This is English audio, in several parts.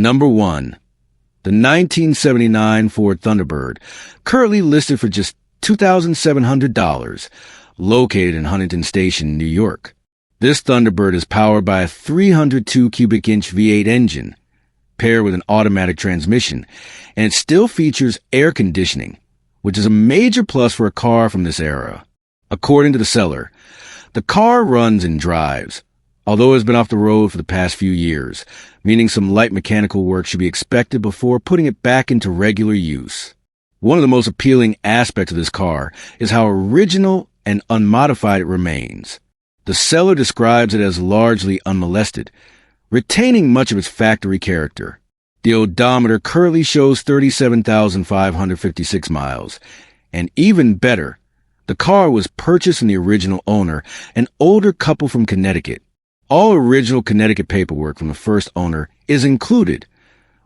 Number 1. The 1979 Ford Thunderbird, currently listed for just $2,700, located in Huntington Station, New York. This Thunderbird is powered by a 302 cubic inch V8 engine, paired with an automatic transmission, and it still features air conditioning, which is a major plus for a car from this era. According to the seller, the car runs and drives, although it has been off the road for the past few years, meaning some light mechanical work should be expected before putting it back into regular use. One of the most appealing aspects of this car is how original and unmodified it remains. The seller describes it as largely unmolested, retaining much of its factory character. The odometer currently shows 37,556 miles, and even better, the car was purchased from the original owner, an older couple from Connecticut. All original Connecticut paperwork from the first owner is included,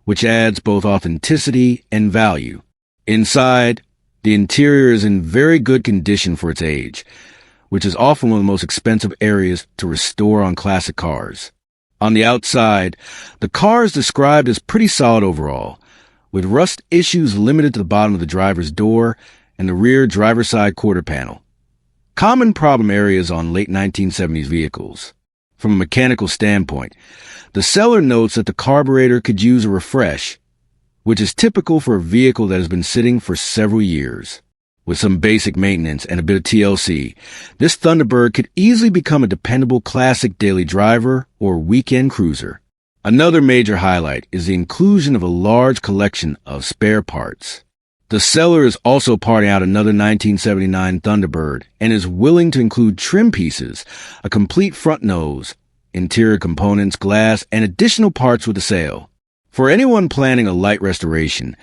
which adds both authenticity and value. Inside, the interior is in very good condition for its age, which is often one of the most expensive areas to restore on classic cars. On the outside, the car is described as pretty solid overall, with rust issues limited to the bottom of the driver's door and the rear driver's side quarter panel. Common problem areas on late 1970s vehicles. From a mechanical standpoint, the seller notes that the carburetor could use a refresh, which is typical for a vehicle that has been sitting for several years. With some basic maintenance and a bit of TLC, this Thunderbird could easily become a dependable classic daily driver or weekend cruiser. Another major highlight is the inclusion of a large collection of spare parts. The seller is also parting out another 1979 Thunderbird and is willing to include trim pieces, a complete front nose, interior components, glass, and additional parts with the sale. For anyone planning a light restoration,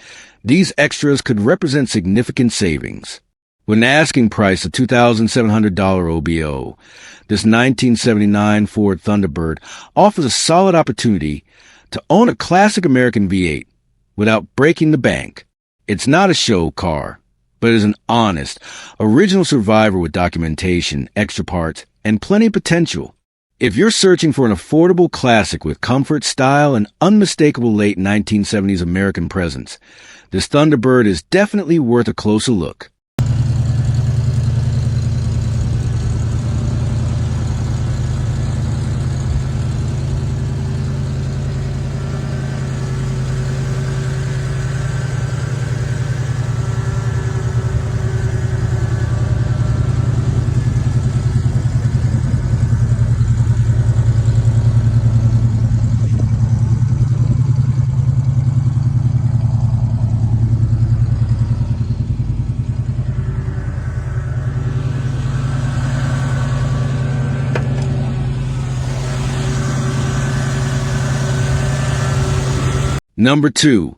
these extras could represent significant savings. With an asking price of $2,700 OBO, this 1979 Ford Thunderbird offers a solid opportunity to own a classic American V8 without breaking the bank. It's not a show car, but it is an honest, original survivor with documentation, extra parts, and plenty of potential. If you're searching for an affordable classic with comfort, style, and unmistakable late 1970s American presence, this Thunderbird is definitely worth a closer look. Number 2.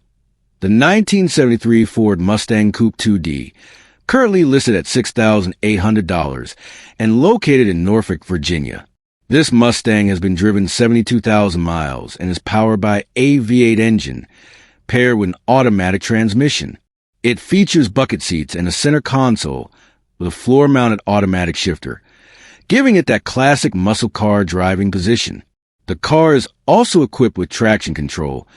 The 1973 Ford Mustang Coupe 2D, currently listed at $6,800 and located in Norfolk, Virginia. This Mustang has been driven 72,000 miles and is powered by a V8 engine, paired with an automatic transmission. It features bucket seats and a center console with a floor-mounted automatic shifter, giving it that classic muscle car driving position. The car is also equipped with traction control,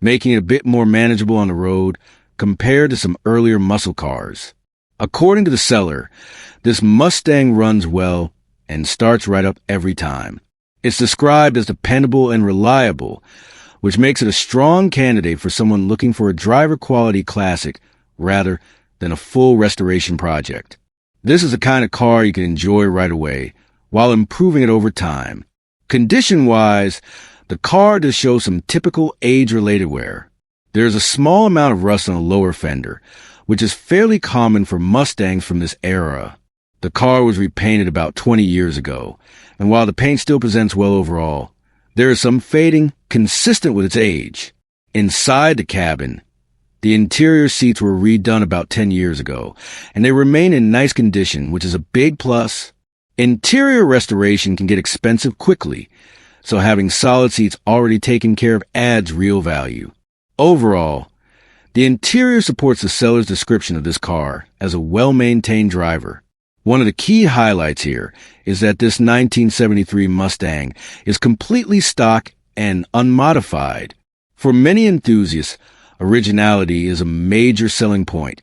making it a bit more manageable on the road compared to some earlier muscle cars. According to the seller, this Mustang runs well and starts right up every time. It's described as dependable and reliable, which makes it a strong candidate for someone looking for a driver-quality classic rather than a full restoration project. This is the kind of car you can enjoy right away while improving it over time. Condition-wise, the car does show some typical age-related wear. There is a small amount of rust on the lower fender, which is fairly common for Mustangs from this era. The car was repainted about 20 years ago, and while the paint still presents well overall, there is some fading consistent with its age. Inside the cabin, the interior seats were redone about 10 years ago, and they remain in nice condition, which is a big plus. Interior restoration can get expensive quickly, so having solid seats already taken care of adds real value. Overall, the interior supports the seller's description of this car as a well-maintained driver. One of the key highlights here is that this 1973 Mustang is completely stock and unmodified. For many enthusiasts, originality is a major selling point,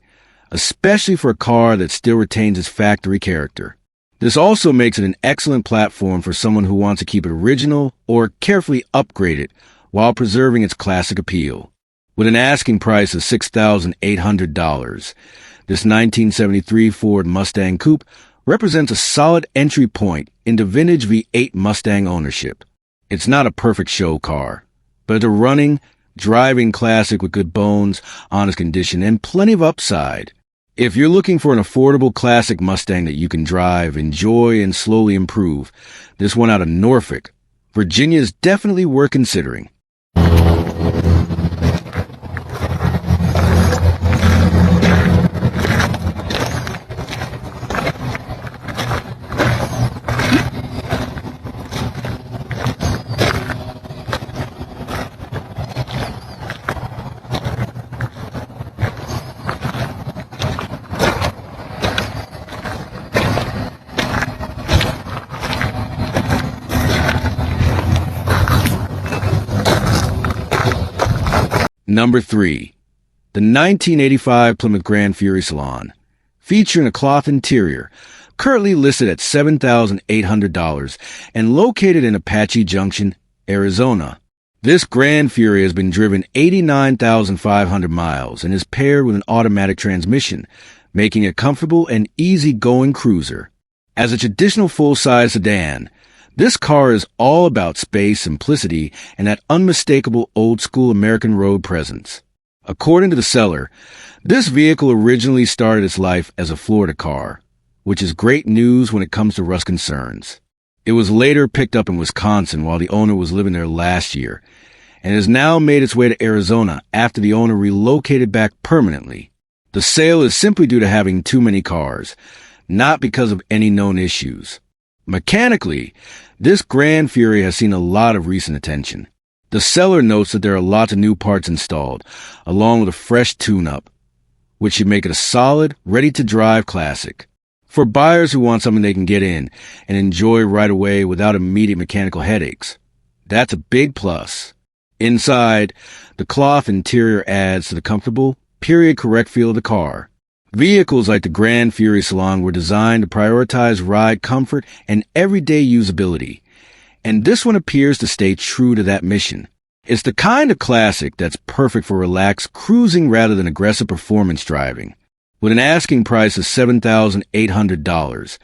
especially for a car that still retains its factory character. This also makes it an excellent platform for someone who wants to keep it original or carefully upgrade it while preserving its classic appeal. With an asking price of $6,800, this 1973 Ford Mustang Coupe represents a solid entry point into vintage V8 Mustang ownership. It's not a perfect show car, but it's a running, driving classic with good bones, honest condition, and plenty of upside. If you're looking for an affordable classic Mustang that you can drive, enjoy, and slowly improve, this one out of Norfolk, Virginia is definitely worth considering. Number 3. The 1985 Plymouth Grand Fury Salon, featuring a cloth interior, currently listed at $7,800 and located in Apache Junction, Arizona. This Grand Fury has been driven 89,500 miles and is paired with an automatic transmission, making it a comfortable and easy-going cruiser. As a traditional full-size sedan, this car is all about space, simplicity, and that unmistakable old-school American road presence. According to the seller, this vehicle originally started its life as a Florida car, which is great news when it comes to rust concerns. It was later picked up in Wisconsin while the owner was living there last year, and has now made its way to Arizona after the owner relocated back permanently. The sale is simply due to having too many cars, not because of any known issues. Mechanically, this Grand Fury has seen a lot of recent attention. The seller notes that there are lots of new parts installed, along with a fresh tune-up, which should make it a solid, ready-to-drive classic. For buyers who want something they can get in and enjoy right away without immediate mechanical headaches, that's a big plus. Inside, the cloth interior adds to the comfortable, period-correct feel of the car. Vehicles like the Grand Fury Salon were designed to prioritize ride comfort and everyday usability, and this one appears to stay true to that mission. It's the kind of classic that's perfect for relaxed cruising rather than aggressive performance driving. With an asking price of $7,800,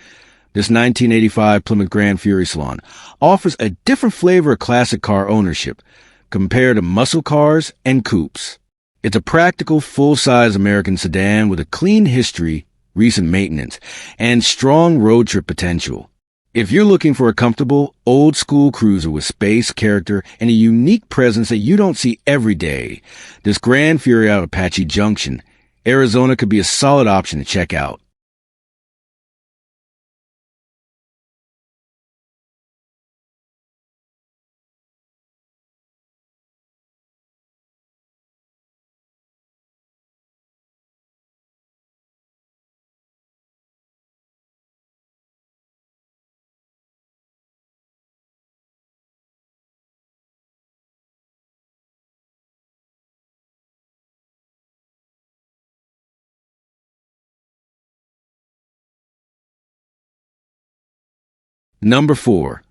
this 1985 Plymouth Grand Fury Salon offers a different flavor of classic car ownership compared to muscle cars and coupes. It's a practical, full-size American sedan with a clean history, recent maintenance, and strong road trip potential. If you're looking for a comfortable, old-school cruiser with space, character, and a unique presence that you don't see every day, this Grand Fury out of Apache Junction, Arizona could be a solid option to check out. Number 4.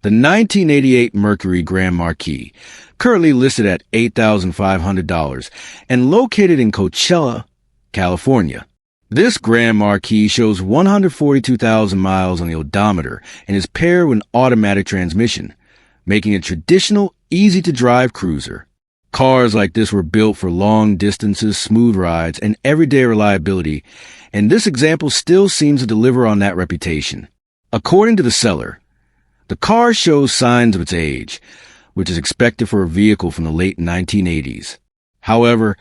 The 1988 Mercury Grand Marquis, currently listed at $8,500 and located in Coachella, California. This Grand Marquis shows 142,000 miles on the odometer and is paired with an automatic transmission, making it a traditional, easy-to-drive cruiser. Cars like this were built for long distances, smooth rides, and everyday reliability, and this example still seems to deliver on that reputation. According to the seller, the car shows signs of its age, which is expected for a vehicle from the late 1980s. However,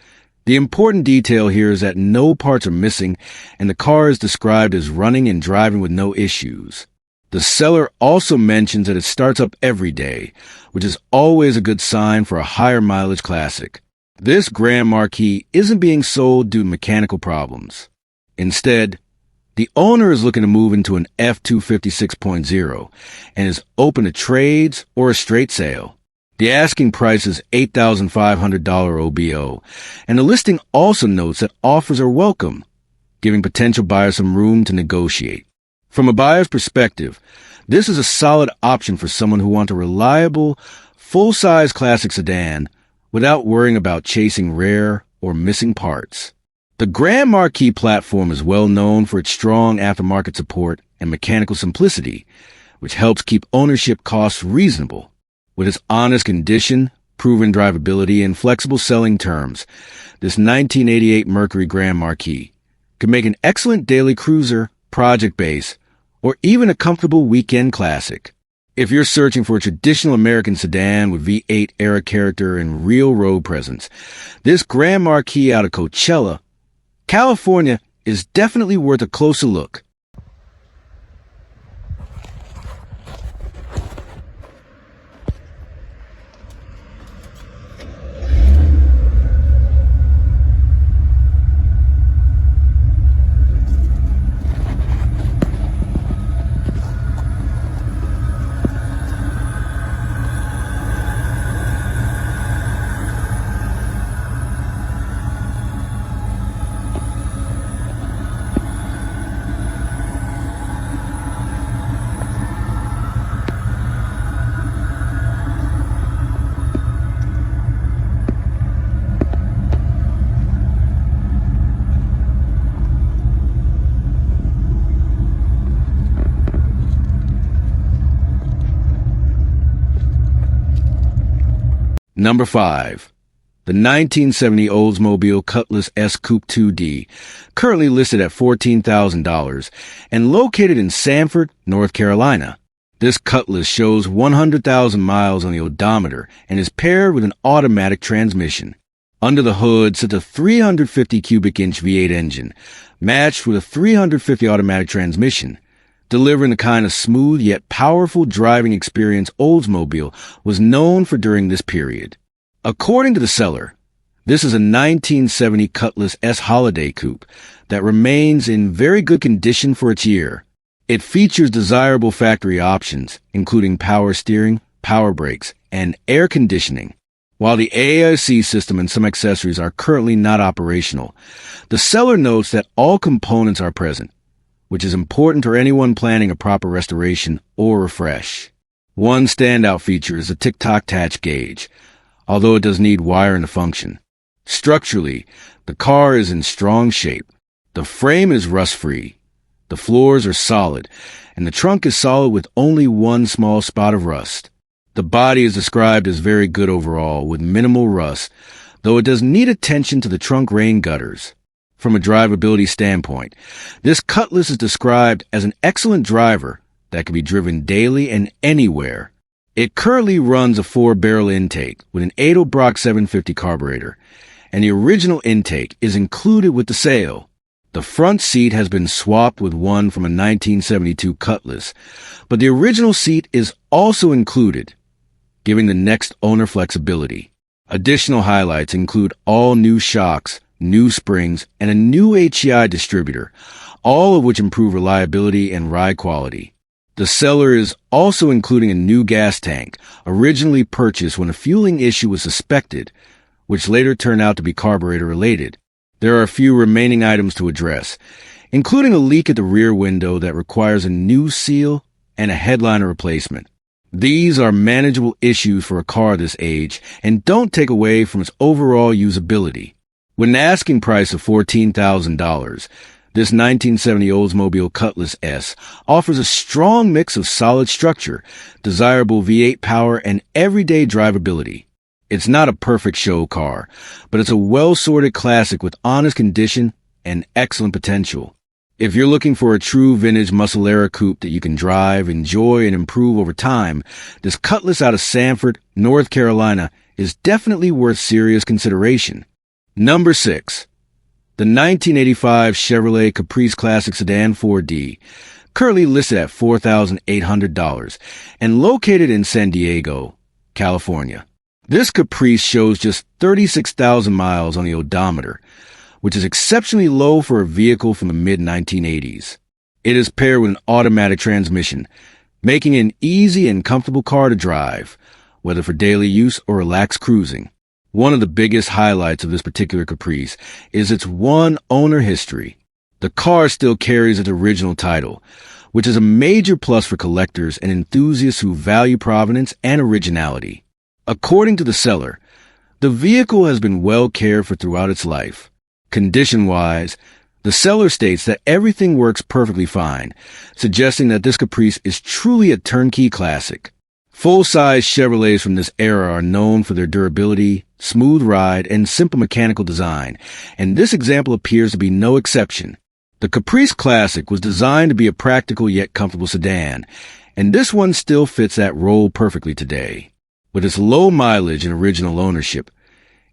the important detail here is that no parts are missing, and the car is described as running and driving with no issues. The seller also mentions that it starts up every day, which is always a good sign for a higher mileage classic. This Grand Marquis isn't being sold due to mechanical problems. Instead, the owner is looking to move into an F250 6.0 and is open to trades or a straight sale. The asking price is $8,500 OBO, and the listing also notes that offers are welcome, giving potential buyers some room to negotiate. From a buyer's perspective, this is a solid option for someone who wants a reliable, full-size classic sedan without worrying about chasing rare or missing parts. The Grand Marquis platform is well known for its strong aftermarket support and mechanical simplicity, which helps keep ownership costs reasonable. With its honest condition, proven drivability, and flexible selling terms, this 1988 Mercury Grand Marquis could make an excellent daily cruiser, project base, or even a comfortable weekend classic. If you're searching for a traditional American sedan with V8 era character and real road presence, this Grand Marquis out of Coachella, California is definitely worth a closer look. Number 5. The 1970 Oldsmobile Cutlass S Coupe 2D, currently listed at $14,000 and located in Sanford, North Carolina. This Cutlass shows 100,000 miles on the odometer and is paired with an automatic transmission. Under the hood sits a 350 cubic inch V8 engine, matched with a 350 automatic transmission, delivering the kind of smooth yet powerful driving experience Oldsmobile was known for during this period. According to the seller, this is a 1970 Cutlass S Holiday Coupe that remains in very good condition for its year. It features desirable factory options, including power steering, power brakes, and air conditioning. While the AIC system and some accessories are currently not operational, the seller notes that all components are present, which is important for anyone planning a proper restoration or refresh. One standout feature is the tick-tock touch gauge, although it does need wiring to function. Structurally, the car is in strong shape. The frame is rust-free, the floors are solid, and the trunk is solid with only one small spot of rust. The body is described as very good overall, with minimal rust, though it does need attention to the trunk rain gutters. From a drivability standpoint, this Cutlass is described as an excellent driver that can be driven daily and anywhere. It currently runs a 4-barrel intake with an Edelbrock 750 carburetor, and the original intake is included with the sale. The front seat has been swapped with one from a 1972 Cutlass, but the original seat is also included, giving the next owner flexibility. Additional highlights include all new shocks, new springs, and a new HEI distributor, all of which improve reliability and ride quality. The seller is also including a new gas tank, originally purchased when a fueling issue was suspected, which later turned out to be carburetor related. There are a few remaining items to address, including a leak at the rear window that requires a new seal and a headliner replacement. These are manageable issues for a car this age and don't take away from its overall usability. With an asking price of $14,000, this 1970 Oldsmobile Cutlass S offers a strong mix of solid structure, desirable V8 power, and everyday drivability. It's not a perfect show car, but it's a well-sorted classic with honest condition and excellent potential. If you're looking for a true vintage muscle-era coupe that you can drive, enjoy, and improve over time, this Cutlass out of Sanford, North Carolina is definitely worth serious consideration. Number 6. The 1985 Chevrolet Caprice Classic Sedan 4D, currently listed at $4,800 and located in San Diego, California. This Caprice shows just 36,000 miles on the odometer, which is exceptionally low for a vehicle from the mid-1980s. It is paired with an automatic transmission, making it an easy and comfortable car to drive, whether for daily use or relaxed cruising. One of the biggest highlights of this particular Caprice is its one-owner history. The car still carries its original title, which is a major plus for collectors and enthusiasts who value provenance and originality. According to the seller, the vehicle has been well cared for throughout its life. Condition-wise, the seller states that everything works perfectly fine, suggesting that this Caprice is truly a turnkey classic. Full-size Chevrolets from this era are known for their durability, smooth ride, and simple mechanical design, and this example appears to be no exception. The Caprice Classic was designed to be a practical yet comfortable sedan, and this one still fits that role perfectly today. With its low mileage and original ownership,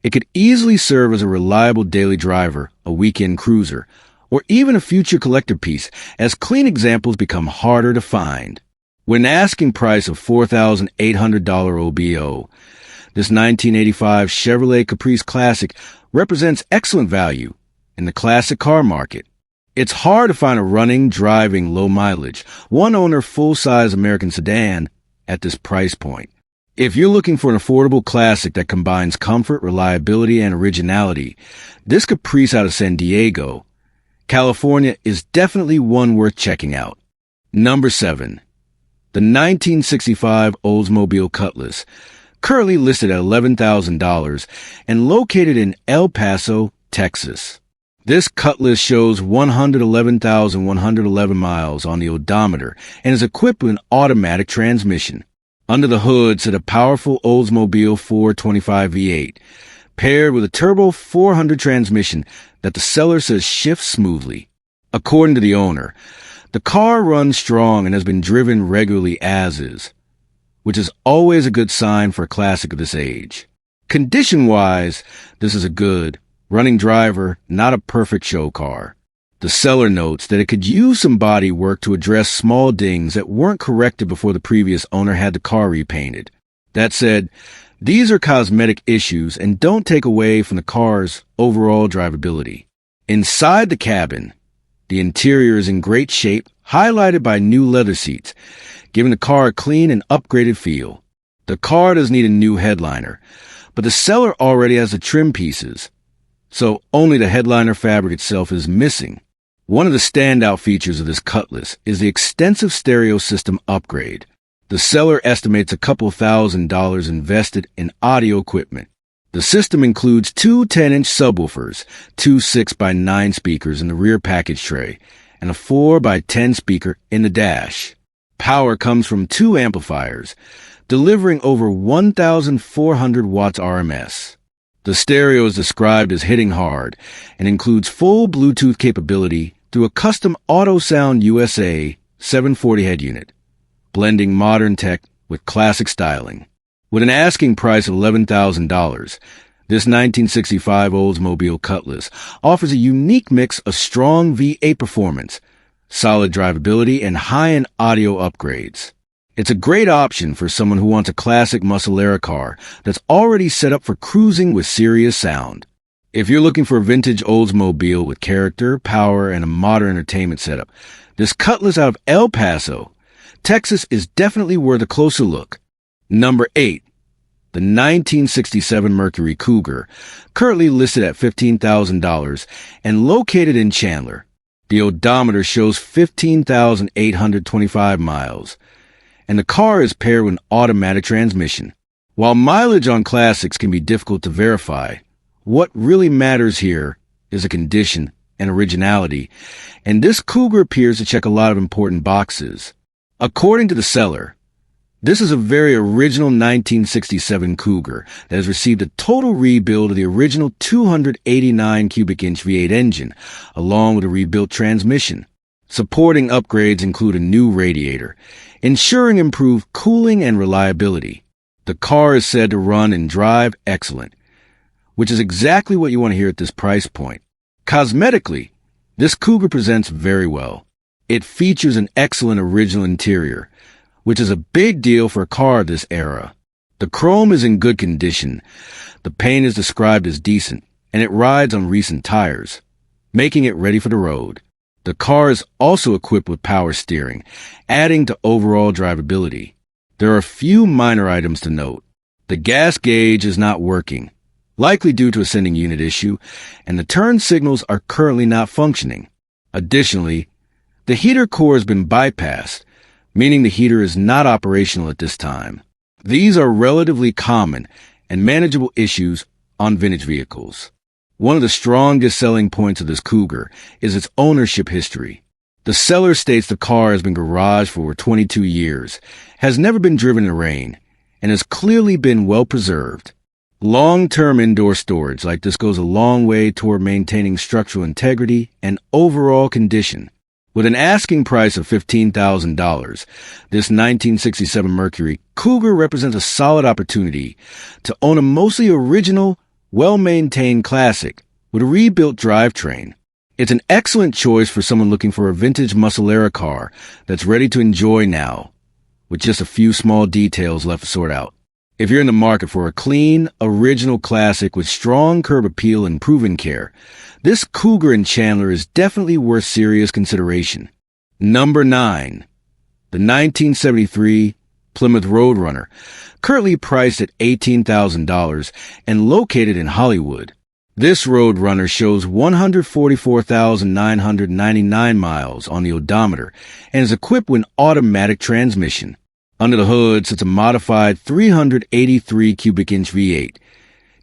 it could easily serve as a reliable daily driver, a weekend cruiser, or even a future collector piece, as clean examples become harder to find. With an asking price of $4,800 OBO, this 1985 Chevrolet Caprice Classic represents excellent value in the classic car market. It's hard to find a running, driving, low-mileage, one-owner, full-size American sedan at this price point. If you're looking for an affordable classic that combines comfort, reliability, and originality, this Caprice out of San Diego, California is definitely one worth checking out. Number 7. The 1965 Oldsmobile Cutlass, currently listed at $11,000 and located in El Paso, Texas. This Cutlass shows 111,111 miles on the odometer and is equipped with an automatic transmission. Under the hood sit a powerful Oldsmobile 425 V8, paired with a turbo 400 transmission that the seller says shifts smoothly. According to the owner, the car runs strong and has been driven regularly as is, which is always a good sign for a classic of this age. Condition-wise, this is a good, running driver, not a perfect show car. The seller notes that it could use some body work to address small dings that weren't corrected before the previous owner had the car repainted. That said, these are cosmetic issues and don't take away from the car's overall drivability. Inside the cabin, the interior is in great shape, highlighted by new leather seats, giving the car a clean and upgraded feel. The car does need a new headliner, but the seller already has the trim pieces, so only the headliner fabric itself is missing. One of the standout features of this Cutlass is the extensive stereo system upgrade. The seller estimates a couple $1,000s invested in audio equipment. The system includes two 10-inch subwoofers, two 6x9 speakers in the rear package tray, and a 4x10 speaker in the dash. Power comes from two amplifiers, delivering over 1,400 watts RMS. The stereo is described as hitting hard and includes full Bluetooth capability through a custom AutoSound USA 740 head unit, blending modern tech with classic styling. With an asking price of $11,000, this 1965 Oldsmobile Cutlass offers a unique mix of strong V8 performance, solid drivability, and high-end audio upgrades. It's a great option for someone who wants a classic muscle-era car that's already set up for cruising with serious sound. If you're looking for a vintage Oldsmobile with character, power, and a modern entertainment setup, this Cutlass out of El Paso, Texas is definitely worth a closer look. Number 8. The 1967 Mercury Cougar, currently listed at $15,000 and located in Chandler. The odometer shows 15,825 miles, and the car is paired with an automatic transmission. While mileage on classics can be difficult to verify, what really matters here is the condition and originality, and this Cougar appears to check a lot of important boxes. According to the seller, this is a very original 1967 Cougar that has received a total rebuild of the original 289 cubic inch V8 engine, along with a rebuilt transmission. Supporting upgrades include a new radiator, ensuring improved cooling and reliability. The car is said to run and drive excellent, which is exactly what you want to hear at this price point. Cosmetically, this Cougar presents very well. It features an excellent original interior, which is a big deal for a car of this era. The chrome is in good condition, the paint is described as decent, and it rides on recent tires, making it ready for the road. The car is also equipped with power steering, adding to overall drivability. There are a few minor items to note. The gas gauge is not working, likely due to a sending unit issue, and the turn signals are currently not functioning. Additionally, the heater core has been bypassed, meaning the heater is not operational at this time. These are relatively common and manageable issues on vintage vehicles. One of the strongest selling points of this Cougar is its ownership history. The seller states the car has been garaged for over 22 years, has never been driven in the rain, and has clearly been well preserved. Long-term indoor storage like this goes a long way toward maintaining structural integrity and overall condition. With an asking price of $15,000, this 1967 Mercury Cougar represents a solid opportunity to own a mostly original, well-maintained classic with a rebuilt drivetrain. It's an excellent choice for someone looking for a vintage muscle-era car that's ready to enjoy now, with just a few small details left to sort out. If you're in the market for a clean, original classic with strong curb appeal and proven care, this Cougar in Chandler is definitely worth serious consideration. Number 9. The 1973 Plymouth Roadrunner, currently priced at $18,000 and located in Hollywood. This Roadrunner shows 144,999 miles on the odometer and is equipped with an automatic transmission. Under the hood sits a modified 383 cubic inch V8,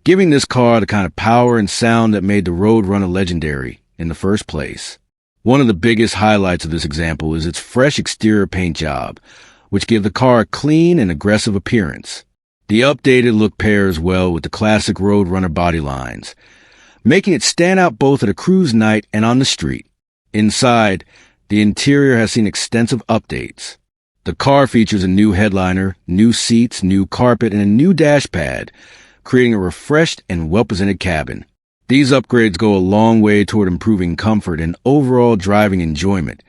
giving this car the kind of power and sound that made the Roadrunner legendary in the first place. One of the biggest highlights of this example is its fresh exterior paint job, which give the car a clean and aggressive appearance. The updated look pairs well with the classic Roadrunner body lines, making it stand out both at a cruise night and on the street. Inside, the interior has seen extensive updates. The car features a new headliner, new seats, new carpet, and a new dash pad, creating a refreshed and well-presented cabin. These upgrades go a long way toward improving comfort and overall driving enjoyment,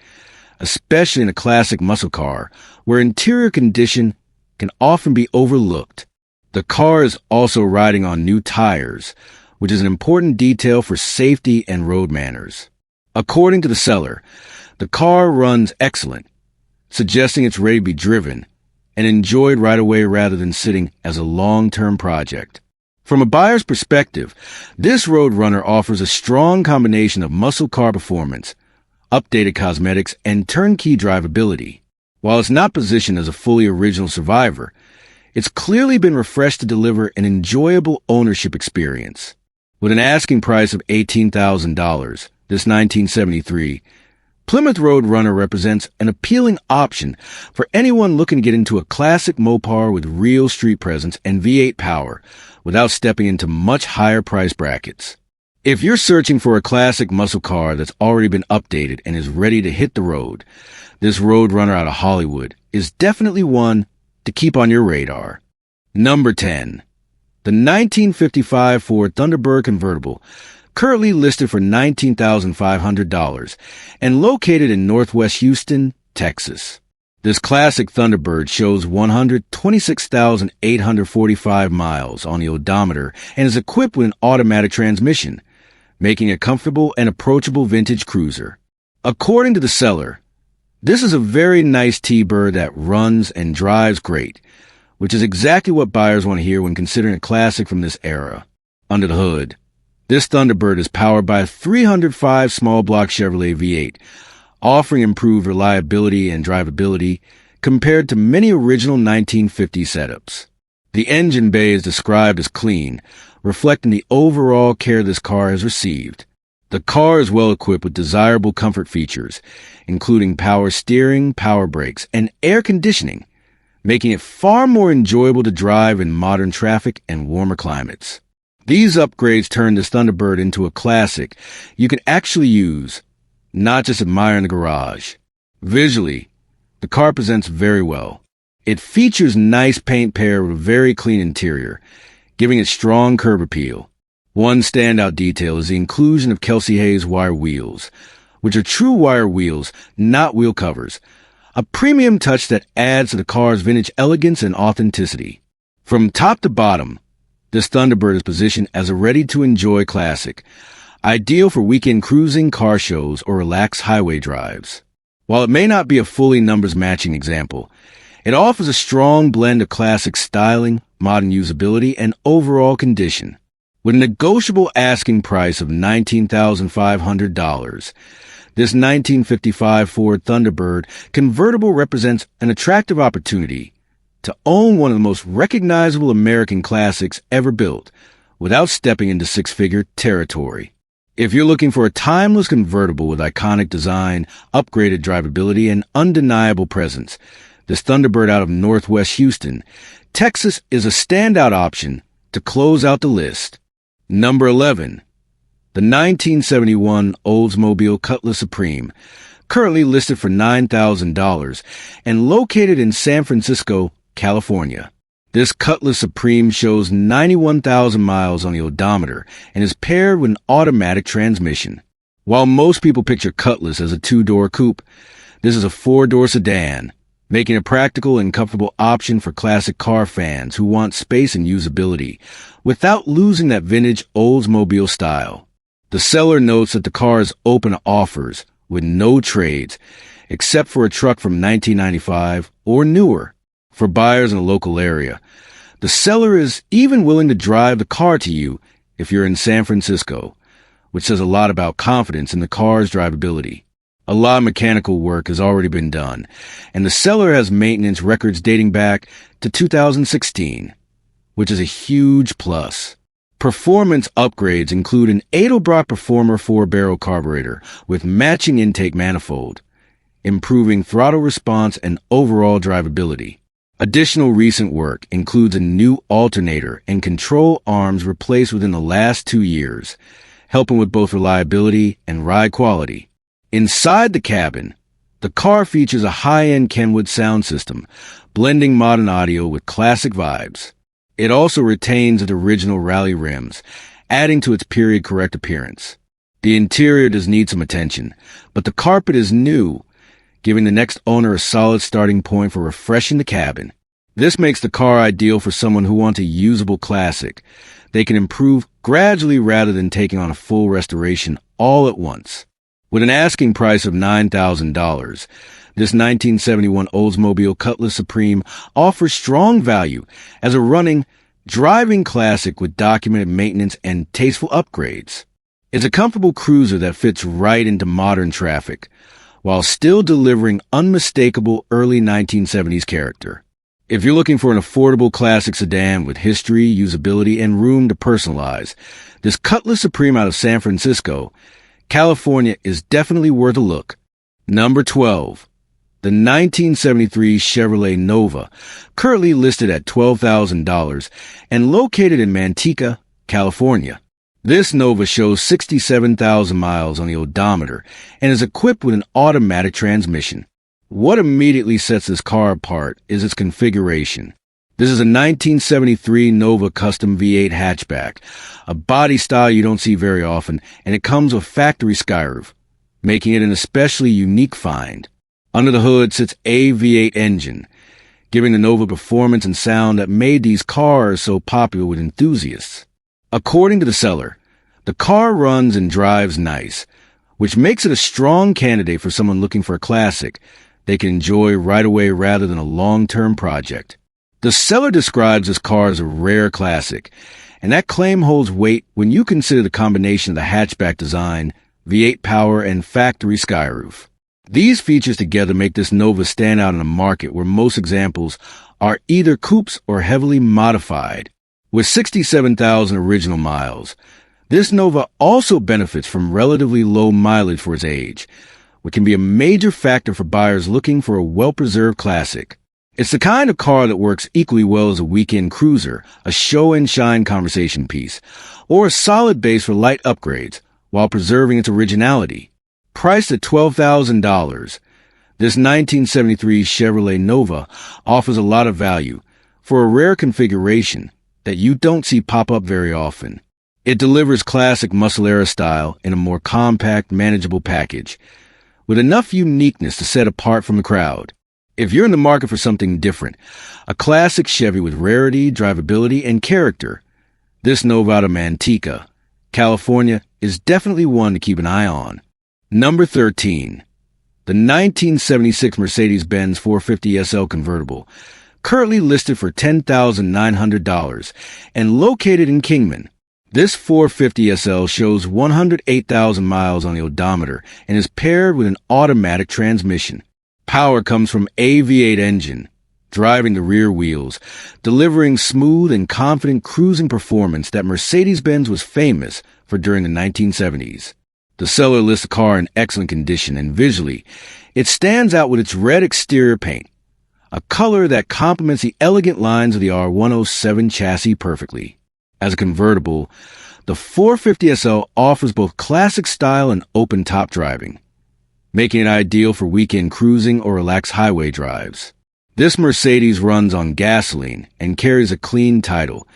especially in a classic muscle car, where interior condition can often be overlooked. The car is also riding on new tires, which is an important detail for safety and road manners. According to the seller, the car runs excellent, suggesting it's ready to be driven and enjoyed right away rather than sitting as a long-term project. From a buyer's perspective, this Roadrunner offers a strong combination of muscle car performance, updated cosmetics, and turnkey drivability. While it's not positioned as a fully original survivor, it's clearly been refreshed to deliver an enjoyable ownership experience. With an asking price of $18,000, this 1973 Plymouth Roadrunner represents an appealing option for anyone looking to get into a classic Mopar with real street presence and V8 power without stepping into much higher price brackets. If you're searching for a classic muscle car that's already been updated and is ready to hit the road, this Roadrunner out of Hollywood is definitely one to keep on your radar. Number 10. The 1955 Ford Thunderbird convertible, currently listed for $19,500 and located in Northwest Houston, Texas. This classic Thunderbird shows 126,845 miles on the odometer and is equipped with an automatic transmission, making it a comfortable and approachable vintage cruiser. According to the seller, this is a very nice T-Bird that runs and drives great, which is exactly what buyers want to hear when considering a classic from this era. Under the hood, this Thunderbird is powered by a 305 small block Chevrolet V8, offering improved reliability and drivability compared to many original 1950 setups. The engine bay is described as clean, reflecting the overall care this car has received. The car is well equipped with desirable comfort features, including power steering, power brakes, and air conditioning, making it far more enjoyable to drive in modern traffic and warmer climates. These upgrades turn this Thunderbird into a classic you can actually use, not just admire in the garage. Visually, the car presents very well. It features nice paint paired with a very clean interior, giving it strong curb appeal. One standout detail is the inclusion of Kelsey Hayes wire wheels, which are true wire wheels, not wheel covers, a premium touch that adds to the car's vintage elegance and authenticity. From top to bottom, this Thunderbird is positioned as a ready-to-enjoy classic, ideal for weekend cruising, car shows, or relaxed highway drives. While it may not be a fully numbers-matching example, it offers a strong blend of classic styling, modern usability, and overall condition. With a negotiable asking price of $19,500, this 1955 Ford Thunderbird convertible represents an attractive opportunity to own one of the most recognizable American classics ever built without stepping into six-figure territory. If you're looking for a timeless convertible with iconic design, upgraded drivability, and undeniable presence, this Thunderbird out of Northwest Houston, Texas is a standout option to close out the list. Number 11. The 1971 Oldsmobile Cutlass Supreme, currently listed for $9,000 and located in San Francisco, California. This Cutlass Supreme shows 91,000 miles on the odometer and is paired with an automatic transmission. While most people picture Cutlass as a two-door coupe, this is a four-door sedan, making a practical and comfortable option for classic car fans who want space and usability without losing that vintage Oldsmobile style. The seller notes that the car is open to offers with no trades, except for a truck from 1995 or newer for buyers in the local area. The seller is even willing to drive the car to you if you're in San Francisco, which says a lot about confidence in the car's drivability. A lot of mechanical work has already been done, and the seller has maintenance records dating back to 2016, which is a huge plus. Performance upgrades include an Edelbrock Performer 4-barrel carburetor with matching intake manifold, improving throttle response and overall drivability. Additional recent work includes a new alternator and control arms replaced within the last 2 years, helping with both reliability and ride quality. Inside the cabin, the car features a high-end Kenwood sound system, blending modern audio with classic vibes. It also retains its original rally rims, adding to its period-correct appearance. The interior does need some attention, but the carpet is new, giving the next owner a solid starting point for refreshing the cabin. This makes the car ideal for someone who wants a usable classic. They can improve gradually rather than taking on a full restoration all at once. With an asking price of $9,000, this 1971 Oldsmobile Cutlass Supreme offers strong value as a running, driving classic with documented maintenance and tasteful upgrades. It's a comfortable cruiser that fits right into modern traffic, while still delivering unmistakable early 1970s character. If you're looking for an affordable classic sedan with history, usability, and room to personalize, this Cutlass Supreme out of San Francisco, California is definitely worth a look. Number 12. The 1973 Chevrolet Nova, currently listed at $12,000 and located in Manteca, California. This Nova shows 67,000 miles on the odometer and is equipped with an automatic transmission. What immediately sets this car apart is its configuration. This is a 1973 Nova Custom V8 hatchback, a body style you don't see very often, and it comes with factory skyroof, making it an especially unique find. Under the hood sits a V8 engine, giving the Nova performance and sound that made these cars so popular with enthusiasts. According to the seller, the car runs and drives nice, which makes it a strong candidate for someone looking for a classic they can enjoy right away rather than a long-term project. The seller describes this car as a rare classic, and that claim holds weight when you consider the combination of the hatchback design, V8 power, and factory skyroof. These features together make this Nova stand out in a market where most examples are either coupes or heavily modified. With 67,000 original miles, this Nova also benefits from relatively low mileage for its age, which can be a major factor for buyers looking for a well-preserved classic. It's the kind of car that works equally well as a weekend cruiser, a show and shine conversation piece, or a solid base for light upgrades while preserving its originality. Priced at $12,000, this 1973 Chevrolet Nova offers a lot of value for a rare configuration that you don't see pop up very often. It delivers classic muscle-era style in a more compact, manageable package, with enough uniqueness to set apart from the crowd. If you're in the market for something different, a classic Chevy with rarity, drivability, and character, this Nova out of Manteca, California, is definitely one to keep an eye on. Number 13. The 1976 Mercedes-Benz 450 SL convertible, currently listed for $10,900 and located in Kingman. This 450 SL shows 108,000 miles on the odometer and is paired with an automatic transmission. Power comes from a V8 engine, driving the rear wheels, delivering smooth and confident cruising performance that Mercedes-Benz was famous for during the 1970s. The seller lists the car in excellent condition, and visually, it stands out with its red exterior paint, a color that complements the elegant lines of the R107 chassis perfectly. As a convertible, the 450 SL offers both classic style and open-top driving, making it ideal for weekend cruising or relaxed highway drives. This Mercedes runs on gasoline and carries a clean title,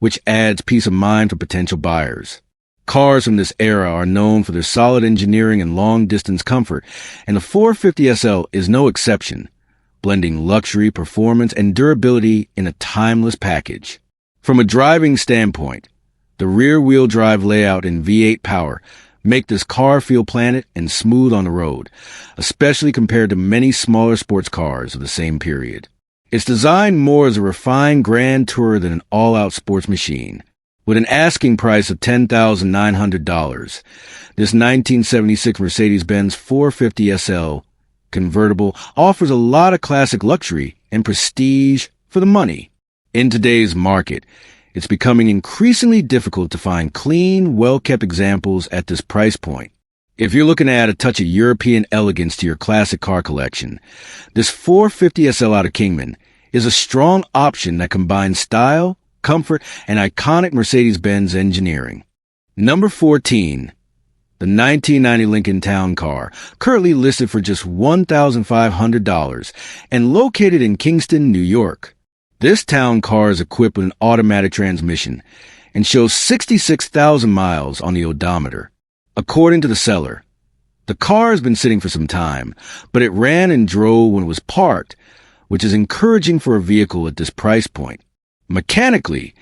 which adds peace of mind for potential buyers. Cars from this era are known for their solid engineering and long-distance comfort, and the 450 SL is no exception, blending luxury, performance, and durability in a timeless package. From a driving standpoint, the rear-wheel drive layout and V8 power make this car feel planted and smooth on the road, especially compared to many smaller sports cars of the same period. It's designed more as a refined grand tourer than an all-out sports machine. With an asking price of $10,900, this 1976 Mercedes-Benz 450 SL convertible offers a lot of classic luxury and prestige for the money. In today's market, it's becoming increasingly difficult to find clean, well-kept examples at this price point. If you're looking to add a touch of European elegance to your classic car collection, this 450 SL out of Kingman is a strong option that combines style, comfort, and iconic Mercedes-Benz engineering. Number 14. The 1990 Lincoln Town Car, currently listed for just $1,500 and located in Kingston, New York. This town car is equipped with an automatic transmission and shows 66,000 miles on the odometer. According to the seller, the car has been sitting for some time, but it ran and drove when it was parked, which is encouraging for a vehicle at this price point. Mechanically,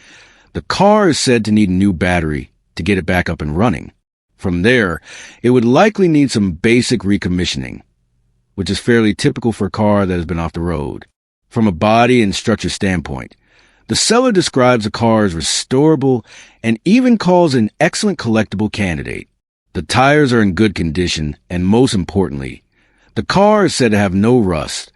the car is said to need a new battery to get it back up and running. From there, it would likely need some basic recommissioning, which is fairly typical for a car that has been off the road. From a body and structure standpoint, the seller describes the car as restorable and even calls it an excellent collectible candidate. The tires are in good condition, and most importantly, the car is said to have no rust,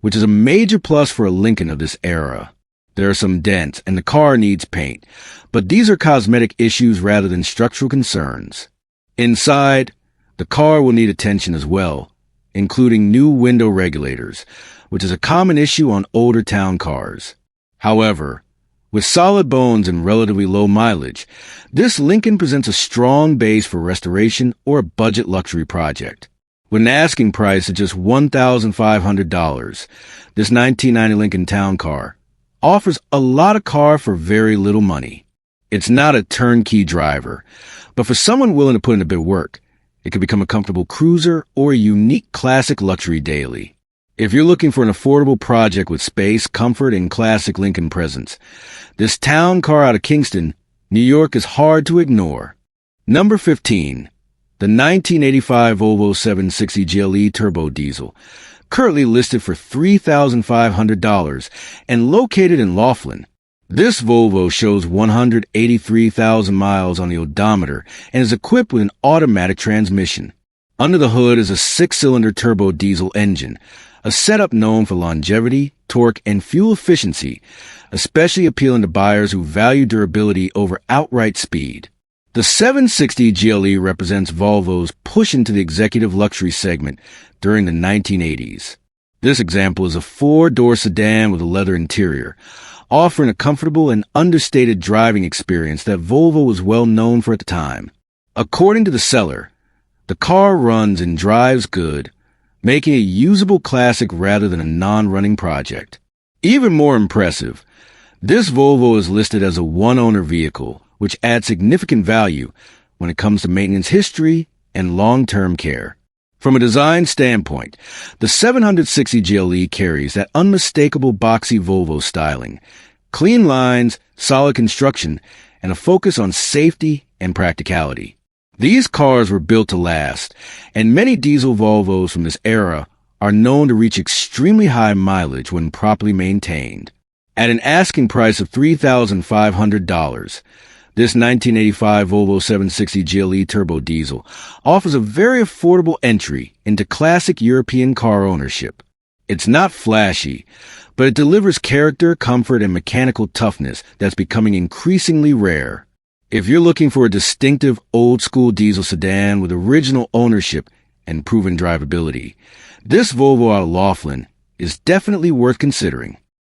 which is a major plus for a Lincoln of this era. There are some dents, and the car needs paint, but these are cosmetic issues rather than structural concerns. Inside, the car will need attention as well, including new window regulators, which is a common issue on older town cars. However, with solid bones and relatively low mileage, this Lincoln presents a strong base for restoration or a budget luxury project. With an asking price of just $1,500, this 1990 Lincoln Town Car offers a lot of car for very little money. It's not a turnkey driver, but for someone willing to put in a bit of work, it could become a comfortable cruiser or a unique classic luxury daily. If you're looking for an affordable project with space, comfort, and classic Lincoln presence, this town car out of Kingston, New York is hard to ignore. Number 15. The 1985 Volvo 760 GLE Turbo Diesel, currently listed for $3,500 and located in Laughlin. This Volvo shows 183,000 miles on the odometer and is equipped with an automatic transmission. Under the hood is a 6-cylinder turbo diesel engine, a setup known for longevity, torque, and fuel efficiency, especially appealing to buyers who value durability over outright speed. The 760 GLE represents Volvo's push into the executive luxury segment during the 1980s. This example is a 4-door sedan with a leather interior, offering a comfortable and understated driving experience that Volvo was well known for at the time. According to the seller, the car runs and drives good, making it a usable classic rather than a non-running project. Even more impressive, this Volvo is listed as a one-owner vehicle, which adds significant value when it comes to maintenance history and long-term care. From a design standpoint, the 760 GLE carries that unmistakable boxy Volvo styling, clean lines, solid construction, and a focus on safety and practicality. These cars were built to last, and many diesel Volvos from this era are known to reach extremely high mileage when properly maintained. At an asking price of $3,500, this 1985 Volvo 760 GLE Turbo Diesel offers a very affordable entry into classic European car ownership. It's not flashy, but it delivers character, comfort, and mechanical toughness that's becoming increasingly rare. If you're looking for a distinctive old-school diesel sedan with original ownership and proven drivability, this Volvo out of Laughlin is definitely worth considering.